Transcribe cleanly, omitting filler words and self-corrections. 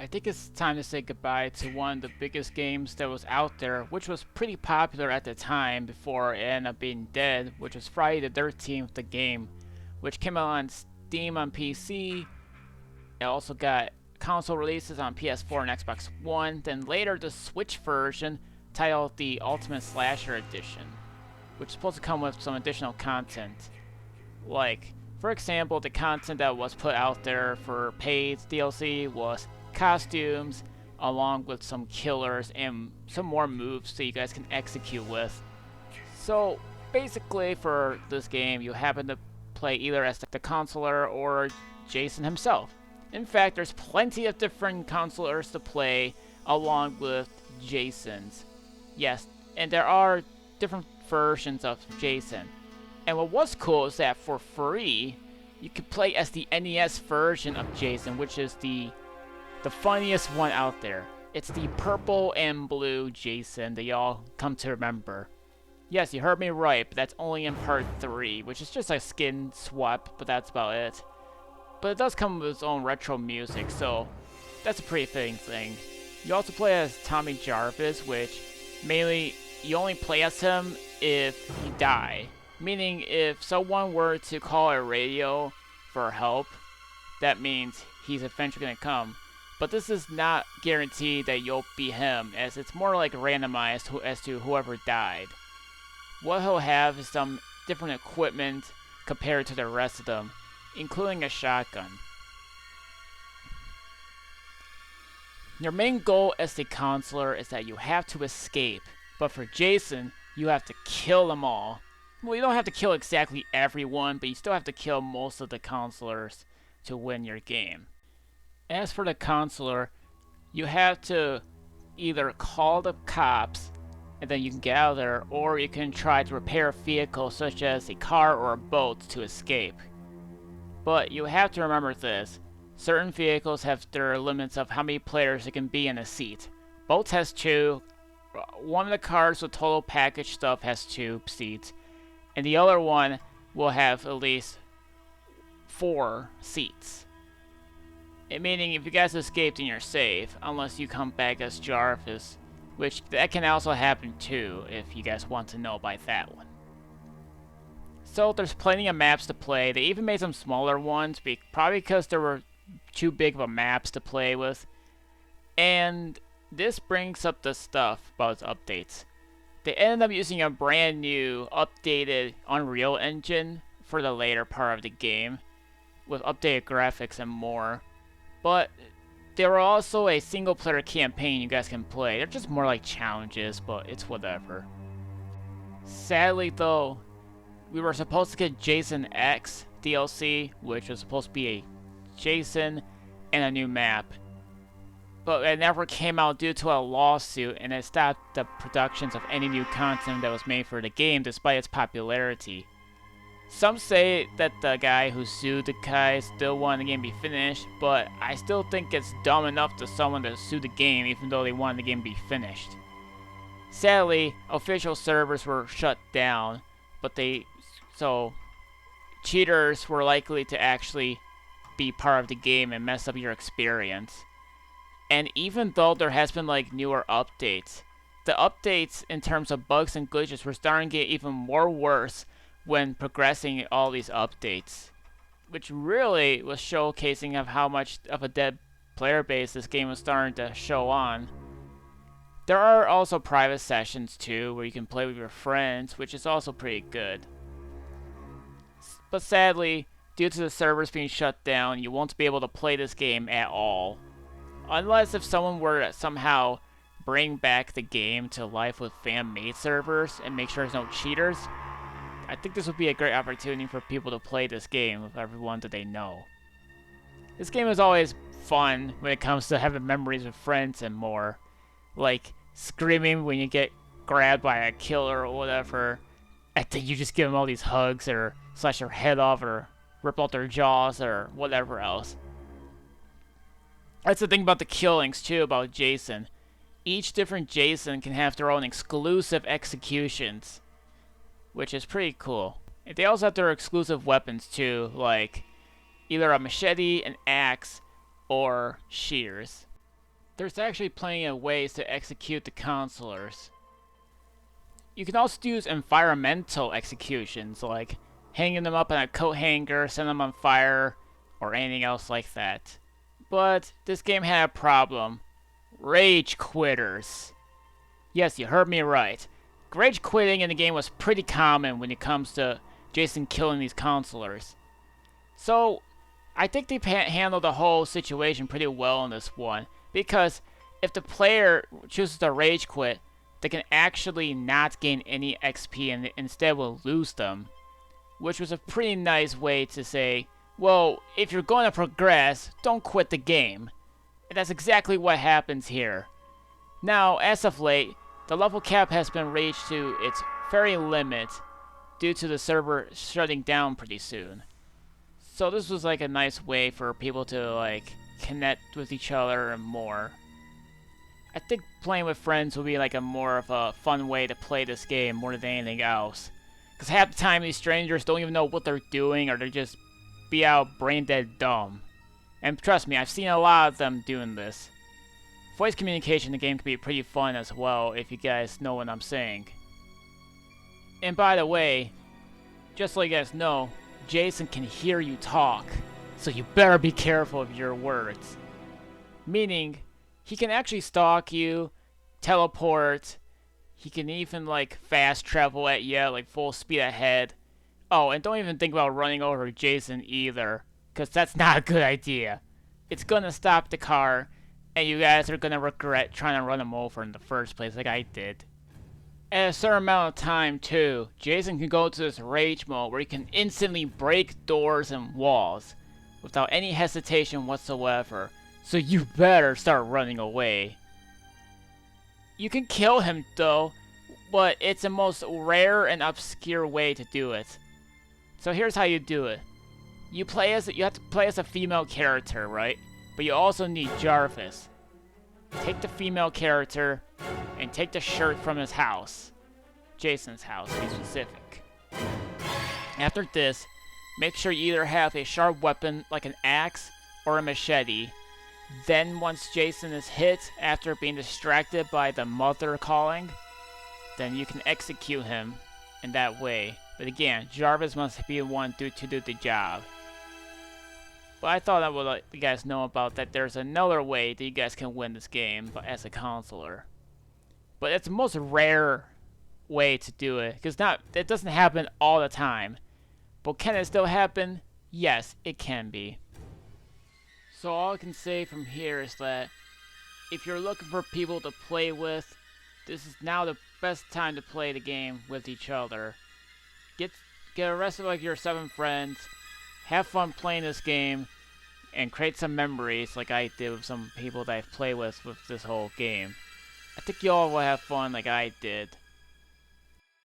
I think it's time to say goodbye to one of the biggest games that was out there, which was pretty popular at the time before it ended up being dead, which was Friday the 13th, the game, which came out on Steam on PC. It also got console releases on PS4 and Xbox One, then later the Switch version titled the Ultimate Slasher Edition, which is supposed to come with some additional content. Like, for example, the content that was put out there for paid DLC was costumes, along with some killers and some more moves so you guys can execute with. So, basically, for this game, you happen to play either as the consular or Jason himself. In fact, there's plenty of different consulars to play along with Jason's. Yes, and there are different versions of Jason. And what was cool is that for free, you could play as the NES version of Jason, which is the funniest one out there. It's the purple and blue Jason that y'all come to remember. Yes, you heard me right, but that's only in part 3, which is just a skin swap, but that's about it. But it does come with its own retro music, so that's a pretty fitting thing. You also play as Tommy Jarvis, which mainly you only play as him if you die. Meaning if someone were to call a radio for help, that means he's eventually going to come. But this is not guaranteed that you'll be him, as it's more like randomized as to whoever died. What he'll have is some different equipment compared to the rest of them, including a shotgun. Your main goal as the consular is that you have to escape, but for Jason, you have to kill them all. Well, you don't have to kill exactly everyone, but you still have to kill most of the consulars to win your game. As for the consular, you have to either call the cops and then you can get out of there, or you can try to repair a vehicle such as a car or a boat to escape. But you have to remember this. Certain vehicles have their limits of how many players it can be in a seat. Boats has 2. One of the cars with total package stuff has 2 seats. And the other one will have at least 4 seats. Meaning if you guys escaped then you're safe, unless you come back as Jarvis, which that can also happen too, if you guys want to know about that one. So there's plenty of maps to play. They even made some smaller ones, probably because there were too big of a maps to play with. And this brings up the stuff about its updates. They ended up using a brand new, updated Unreal Engine for the later part of the game, with updated graphics and more. But there were also a single player campaign you guys can play. They're just more like challenges, but it's whatever. Sadly though, we were supposed to get Jason X DLC, which was supposed to be a Jason and a new map. But it never came out due to a lawsuit, and it stopped the productions of any new content that was made for the game despite its popularity. Some say that the guy who sued the guy still wanted the game to be finished, but I still think it's dumb enough to someone to sue the game even though they wanted the game to be finished. Sadly, official servers were shut down, so cheaters were likely to actually be part of the game and mess up your experience. And even though there has been like newer updates, the updates in terms of bugs and glitches were starting to get even more worse when progressing all these updates, which really was showcasing of how much of a dead player base this game was starting to show on. There are also private sessions too, where you can play with your friends, which is also pretty good. But sadly, due to the servers being shut down, you won't be able to play this game at all. Unless if someone were to somehow bring back the game to life with fan-made servers and make sure there's no cheaters, I think this would be a great opportunity for people to play this game with everyone that they know. This game is always fun when it comes to having memories with friends and more. Like screaming when you get grabbed by a killer or whatever, and then you just give them all these hugs or slash their head off or rip out their jaws or whatever else. That's the thing about the killings too, about Jason. Each different Jason can have their own exclusive executions, which is pretty cool. And they also have their exclusive weapons too, like either a machete, an axe, or shears. there's actually plenty of ways to execute the counselors. You can also use environmental executions, like hanging them up on a coat hanger, setting them on fire, or anything else like that. But this game had a problem. Rage quitters. Yes, you heard me right. Rage quitting in the game was pretty common when it comes to Jason killing these counselors. So, I think they handled the whole situation pretty well in this one, because if the player chooses to rage quit, they can actually not gain any XP and instead will lose them. Which was a pretty nice way to say, well, if you're going to progress, don't quit the game. And that's exactly what happens here. Now, as of late, the level cap has been raised to its very limit due to the server shutting down pretty soon. So this was like a nice way for people to like connect with each other and more. I think playing with friends will be like a more of a fun way to play this game more than anything else. Because half the time these strangers don't even know what they're doing, or they're just be out brain dead dumb. And trust me, I've seen a lot of them doing this. Voice communication in the game can be pretty fun as well, if you guys know what I'm saying. And by the way, just so you guys know, Jason can hear you talk, so you better be careful of your words. Meaning, he can actually stalk you, teleport, he can even like fast travel at you, like full speed ahead. Oh, and don't even think about running over Jason either, because that's not a good idea. It's gonna stop the car, and you guys are gonna regret trying to run him over in the first place like I did. At a certain amount of time too, Jason can go to this rage mode where he can instantly break doors and walls without any hesitation whatsoever, so you better start running away. You can kill him though, but it's the most rare and obscure way to do it. So here's how you do it. You have to play as a female character, right? But you also need Jarvis. Take the female character and take the shirt from his house. Jason's house, to be specific. After this, make sure you either have a sharp weapon like an axe or a machete. Then once Jason is hit after being distracted by the mother calling, then you can execute him in that way. But again, Jarvis must be the one to do the job. But I thought I would let you guys know about that there's another way that you guys can win this game as a counselor. But it's the most rare way to do it, because it doesn't happen all the time. But can it still happen? Yes, it can be. So all I can say from here is that if you're looking for people to play with, this is now the best time to play the game with each other. Get the rest of like your 7 friends, have fun playing this game, and create some memories like I did with some people that I've played with this whole game. I think you all will have fun like I did.